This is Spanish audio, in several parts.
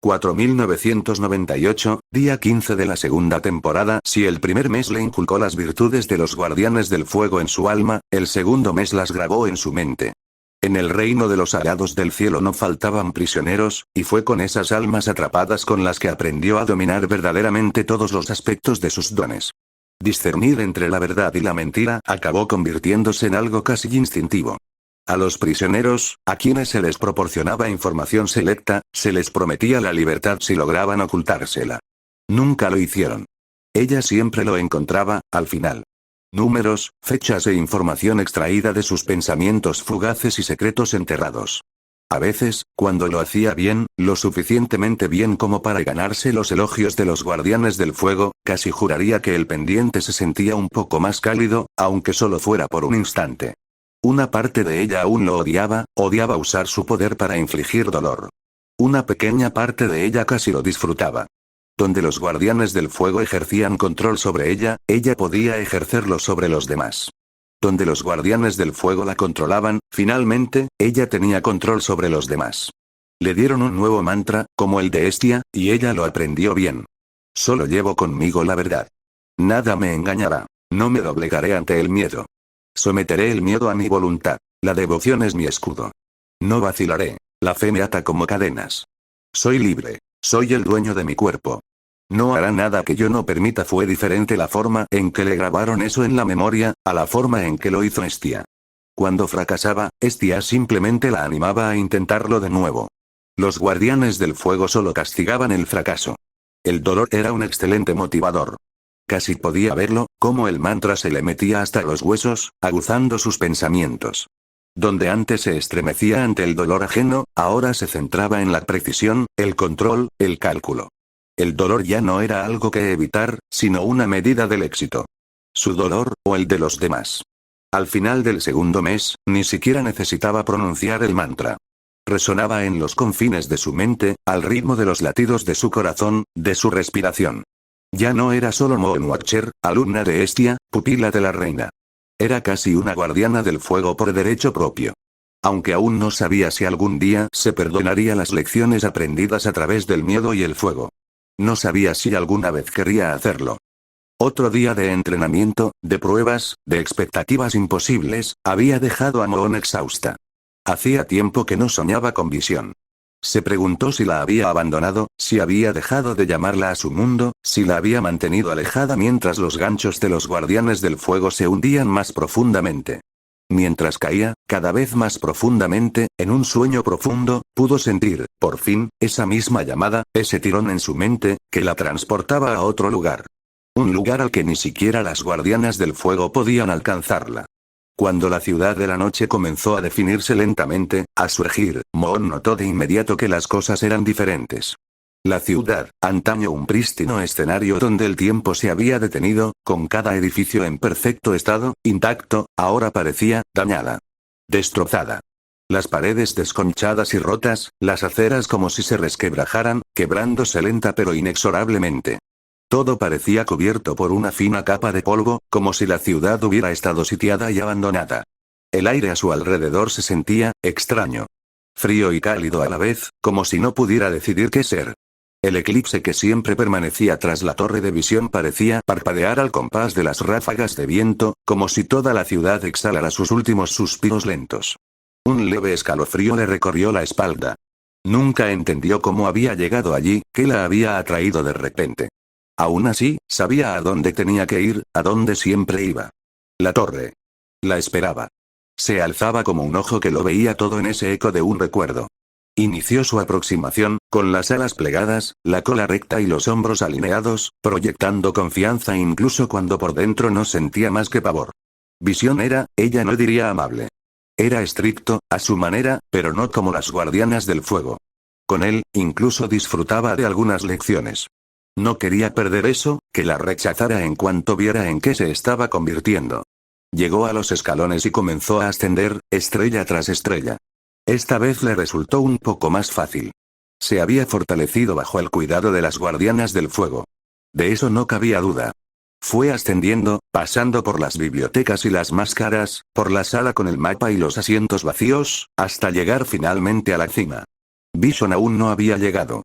4998, día 15 de la segunda temporada. Si el primer mes le inculcó las virtudes de los guardianes del fuego en su alma, el segundo mes las grabó en su mente. En el reino de los alados del cielo no faltaban prisioneros, y fue con esas almas atrapadas con las que aprendió a dominar verdaderamente todos los aspectos de sus dones. Discernir entre la verdad y la mentira acabó convirtiéndose en algo casi instintivo. A los prisioneros, a quienes se les proporcionaba información selecta, se les prometía la libertad si lograban ocultársela. Nunca lo hicieron. Ella siempre lo encontraba, al final. Números, fechas e información extraída de sus pensamientos fugaces y secretos enterrados. A veces, cuando lo hacía bien, lo suficientemente bien como para ganarse los elogios de los guardianes del fuego, casi juraría que el pendiente se sentía un poco más cálido, aunque solo fuera por un instante. Una parte de ella aún lo odiaba usar su poder para infligir dolor. Una pequeña parte de ella casi lo disfrutaba. Donde los guardianes del fuego ejercían control sobre ella, ella podía ejercerlo sobre los demás. Donde los guardianes del fuego la controlaban, finalmente, ella tenía control sobre los demás. Le dieron un nuevo mantra, como el de Hestia, y ella lo aprendió bien. Solo llevo conmigo la verdad. Nada me engañará. No me doblegaré ante el miedo. Someteré el miedo a mi voluntad. La devoción es mi escudo. No vacilaré. La fe me ata como cadenas. Soy libre. Soy el dueño de mi cuerpo. No hará nada que yo no permita. Fue diferente la forma en que le grabaron eso en la memoria, a la forma en que lo hizo Hestia. Cuando fracasaba, Hestia simplemente la animaba a intentarlo de nuevo. Los guardianes del fuego solo castigaban el fracaso. El dolor era un excelente motivador. Casi podía verlo, cómo el mantra se le metía hasta los huesos, aguzando sus pensamientos. Donde antes se estremecía ante el dolor ajeno, ahora se centraba en la precisión, el control, el cálculo. El dolor ya no era algo que evitar, sino una medida del éxito. Su dolor, o el de los demás. Al final del segundo mes, ni siquiera necesitaba pronunciar el mantra. Resonaba en los confines de su mente, al ritmo de los latidos de su corazón, de su respiración. Ya no era solo Moon Watcher, alumna de Hestia, pupila de la reina. Era casi una guardiana del fuego por derecho propio. Aunque aún no sabía si algún día se perdonaría las lecciones aprendidas a través del miedo y el fuego. No sabía si alguna vez querría hacerlo. Otro día de entrenamiento, de pruebas, de expectativas imposibles, había dejado a Moon exhausta. Hacía tiempo que no soñaba con visión. Se preguntó si la había abandonado, si había dejado de llamarla a su mundo, si la había mantenido alejada mientras los ganchos de los guardianes del fuego se hundían más profundamente. Mientras caía, cada vez más profundamente, en un sueño profundo, pudo sentir, por fin, esa misma llamada, ese tirón en su mente, que la transportaba a otro lugar. Un lugar al que ni siquiera las guardianas del fuego podían alcanzarla. Cuando la ciudad de la noche comenzó a definirse lentamente, a surgir, Moon notó de inmediato que las cosas eran diferentes. La ciudad, antaño un prístino escenario donde el tiempo se había detenido, con cada edificio en perfecto estado, intacto, ahora parecía dañada. Destrozada. Las paredes desconchadas y rotas, las aceras como si se resquebrajaran, quebrándose lenta pero inexorablemente. Todo parecía cubierto por una fina capa de polvo, como si la ciudad hubiera estado sitiada y abandonada. El aire a su alrededor se sentía extraño. Frío y cálido a la vez, como si no pudiera decidir qué ser. El eclipse que siempre permanecía tras la torre de visión parecía parpadear al compás de las ráfagas de viento, como si toda la ciudad exhalara sus últimos suspiros lentos. Un leve escalofrío le recorrió la espalda. Nunca entendió cómo había llegado allí, qué la había atraído de repente. Aún así, sabía a dónde tenía que ir, a dónde siempre iba. La torre. La esperaba. Se alzaba como un ojo que lo veía todo en ese eco de un recuerdo. Inició su aproximación, con las alas plegadas, la cola recta y los hombros alineados, proyectando confianza incluso cuando por dentro no sentía más que pavor. Visión era, ella no diría amable. Era estricto, a su manera, pero no como las guardianas del fuego. Con él, incluso disfrutaba de algunas lecciones. No quería perder eso, que la rechazara en cuanto viera en qué se estaba convirtiendo. Llegó a los escalones y comenzó a ascender, estrella tras estrella. Esta vez le resultó un poco más fácil. Se había fortalecido bajo el cuidado de las guardianas del fuego. De eso no cabía duda. Fue ascendiendo, pasando por las bibliotecas y las máscaras, por la sala con el mapa y los asientos vacíos, hasta llegar finalmente a la cima. Vision aún no había llegado.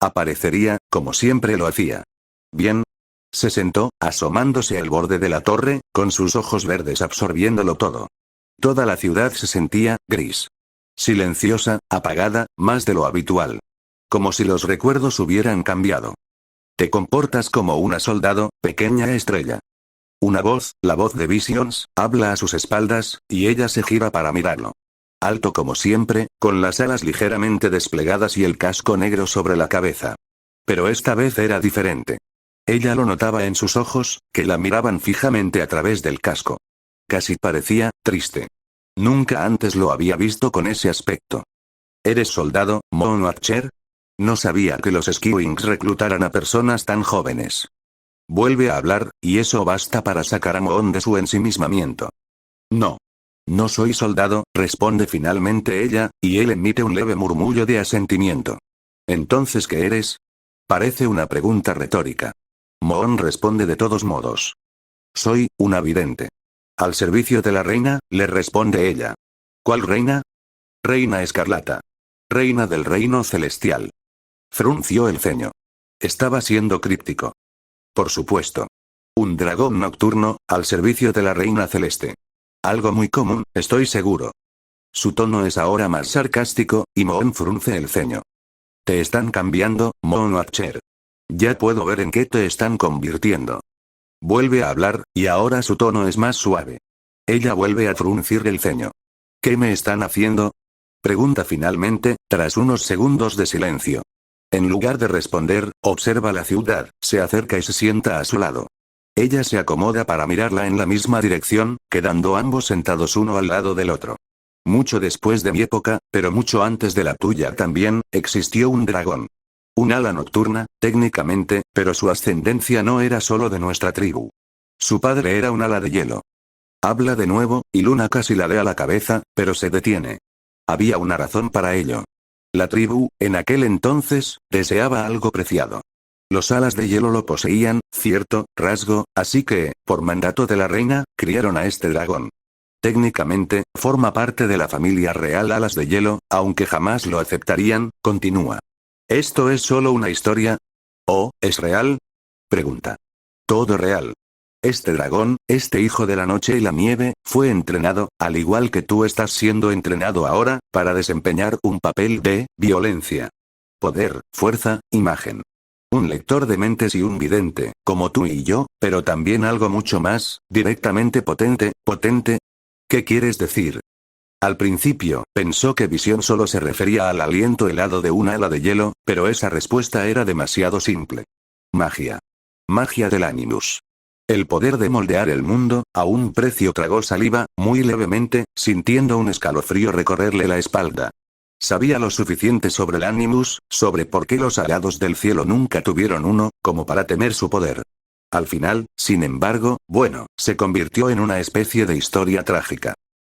Aparecería, como siempre lo hacía. Bien. Se sentó, asomándose al borde de la torre, con sus ojos verdes absorbiéndolo todo. Toda la ciudad se sentía gris. Silenciosa, apagada, más de lo habitual. Como si los recuerdos hubieran cambiado. Te comportas como una soldado, pequeña estrella. Una voz, la voz de Visions, habla a sus espaldas, y ella se gira para mirarlo. Alto como siempre, con las alas ligeramente desplegadas y el casco negro sobre la cabeza. Pero esta vez era diferente. Ella lo notaba en sus ojos, que la miraban fijamente a través del casco. Casi parecía triste. Nunca antes lo había visto con ese aspecto. ¿Eres soldado, Moon Archer? No sabía que los Skywings reclutaran a personas tan jóvenes. Vuelve a hablar, y eso basta para sacar a Moon de su ensimismamiento. No. No soy soldado, responde finalmente ella, y él emite un leve murmullo de asentimiento. ¿Entonces qué eres? Parece una pregunta retórica. Moon responde de todos modos. Soy una vidente. Al servicio de la reina, le responde ella. ¿Cuál reina? Reina Escarlata. Reina del reino celestial. Frunció el ceño. Estaba siendo críptico. Por supuesto. Un dragón nocturno, al servicio de la reina celeste. Algo muy común, estoy seguro. Su tono es ahora más sarcástico, y Moon frunce el ceño. Te están cambiando, Moon Archer. Ya puedo ver en qué te están convirtiendo. Vuelve a hablar, y ahora su tono es más suave. Ella vuelve a fruncir el ceño. ¿Qué me están haciendo? Pregunta finalmente, tras unos segundos de silencio. En lugar de responder, observa la ciudad, se acerca y se sienta a su lado. Ella se acomoda para mirarla en la misma dirección, quedando ambos sentados uno al lado del otro. Mucho después de mi época, pero mucho antes de la tuya también, existió un dragón. Un ala nocturna, técnicamente, pero su ascendencia no era solo de nuestra tribu. Su padre era un ala de hielo. Habla de nuevo, y Luna casi ladea la cabeza, pero se detiene. Había una razón para ello. La tribu, en aquel entonces, deseaba algo preciado. Los alas de hielo lo poseían, cierto rasgo, así que, por mandato de la reina, criaron a este dragón. Técnicamente, forma parte de la familia real Alas de Hielo, aunque jamás lo aceptarían, continúa. ¿Esto es solo una historia? ¿Oh, es real? Pregunta. Todo real. Este dragón, este hijo de la noche y la nieve, fue entrenado, al igual que tú estás siendo entrenado ahora, para desempeñar un papel de violencia. Poder, fuerza, imagen. Un lector de mentes y un vidente, como tú y yo, pero también algo mucho más, directamente potente. ¿Qué quieres decir? Al principio, pensó que visión solo se refería al aliento helado de una ala de hielo, pero esa respuesta era demasiado simple. Magia. Magia del Animus. El poder de moldear el mundo, a un precio. Tragó saliva, muy levemente, sintiendo un escalofrío recorrerle la espalda. Sabía lo suficiente sobre el Animus, sobre por qué los alados del cielo nunca tuvieron uno, como para temer su poder. Al final, sin embargo, bueno, se convirtió en una especie de historia trágica.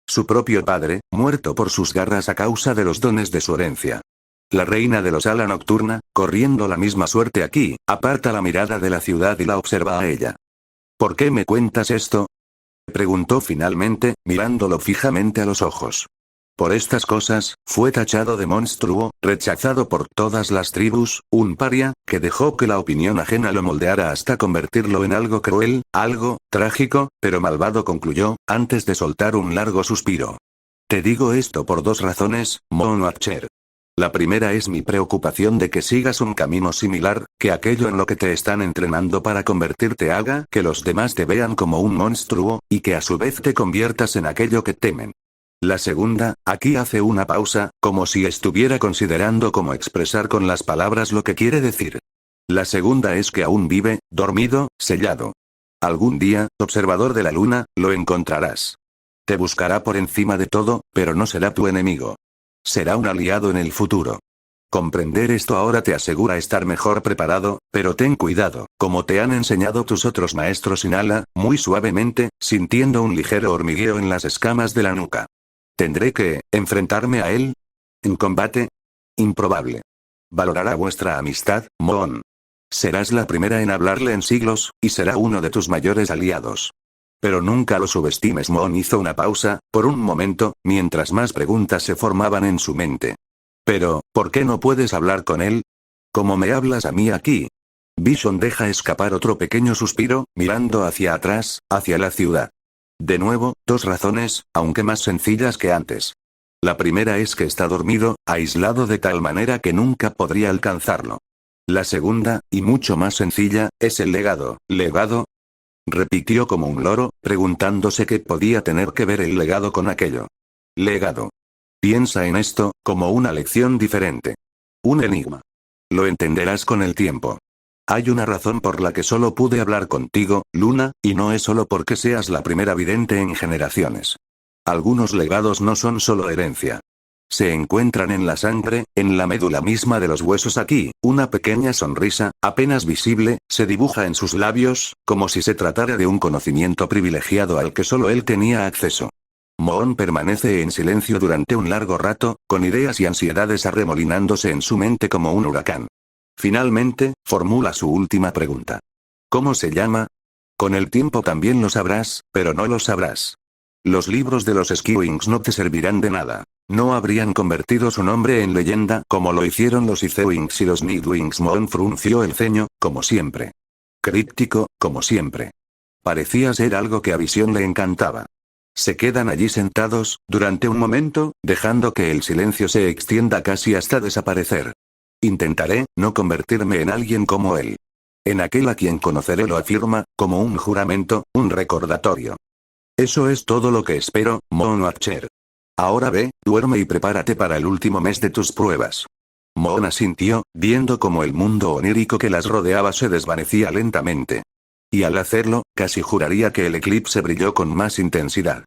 Su propio padre, muerto por sus garras a causa de los dones de su herencia. La reina de los ala nocturna, corriendo la misma suerte aquí, aparta la mirada de la ciudad y la observa a ella. ¿Por qué me cuentas esto? Preguntó finalmente, mirándolo fijamente a los ojos. Por estas cosas, fue tachado de monstruo, rechazado por todas las tribus, un paria, que dejó que la opinión ajena lo moldeara hasta convertirlo en algo cruel, algo trágico, pero malvado, concluyó, antes de soltar un largo suspiro. Te digo esto por dos razones, Moon Archer. La primera es mi preocupación de que sigas un camino similar, que aquello en lo que te están entrenando para convertirte haga que los demás te vean como un monstruo, y que a su vez te conviertas en aquello que temen. La segunda, aquí hace una pausa, como si estuviera considerando cómo expresar con las palabras lo que quiere decir. La segunda es que aún vive, dormido, sellado. Algún día, observador de la luna, lo encontrarás. Te buscará por encima de todo, pero no será tu enemigo. Será un aliado en el futuro. Comprender esto ahora te asegura estar mejor preparado, pero ten cuidado, como te han enseñado tus otros maestros. Inhala, muy suavemente, sintiendo un ligero hormigueo en las escamas de la nuca. ¿Tendré que enfrentarme a él? ¿En combate? Improbable. Valorará vuestra amistad, Moon. Serás la primera en hablarle en siglos, y será uno de tus mayores aliados. Pero nunca lo subestimes. Moon hizo una pausa, por un momento, mientras más preguntas se formaban en su mente. Pero, ¿por qué no puedes hablar con él? ¿Cómo me hablas a mí aquí? Bison deja escapar otro pequeño suspiro, mirando hacia atrás, hacia la ciudad. De nuevo, dos razones, aunque más sencillas que antes. La primera es que está dormido, aislado de tal manera que nunca podría alcanzarlo. La segunda, y mucho más sencilla, es el legado. ¿Legado? Repitió como un loro, preguntándose qué podía tener que ver el legado con aquello. Legado. Piensa en esto, como una lección diferente. Un enigma. Lo entenderás con el tiempo. Hay una razón por la que solo pude hablar contigo, Luna, y no es solo porque seas la primera vidente en generaciones. Algunos legados no son solo herencia. Se encuentran en la sangre, en la médula misma de los huesos aquí, una pequeña sonrisa, apenas visible, se dibuja en sus labios, como si se tratara de un conocimiento privilegiado al que solo él tenía acceso. Moon permanece en silencio durante un largo rato, con ideas y ansiedades arremolinándose en su mente como un huracán. Finalmente, formula su última pregunta. ¿Cómo se llama? Con el tiempo también lo sabrás, pero no lo sabrás. Los libros de los Skywings no te servirán de nada. No habrían convertido su nombre en leyenda como lo hicieron los Icewings y los Nightwings. Moon frunció el ceño, como siempre. Críptico, como siempre. Parecía ser algo que a Visión le encantaba. Se quedan allí sentados, durante un momento, dejando que el silencio se extienda casi hasta desaparecer. Intentaré, no convertirme en alguien como él. En aquel a quien conoceré, lo afirma, como un juramento, un recordatorio. Eso es todo lo que espero, Moon Archer. Ahora ve, duerme y prepárate para el último mes de tus pruebas. Moon asintió, viendo cómo el mundo onírico que las rodeaba se desvanecía lentamente. Y al hacerlo, casi juraría que el eclipse brilló con más intensidad.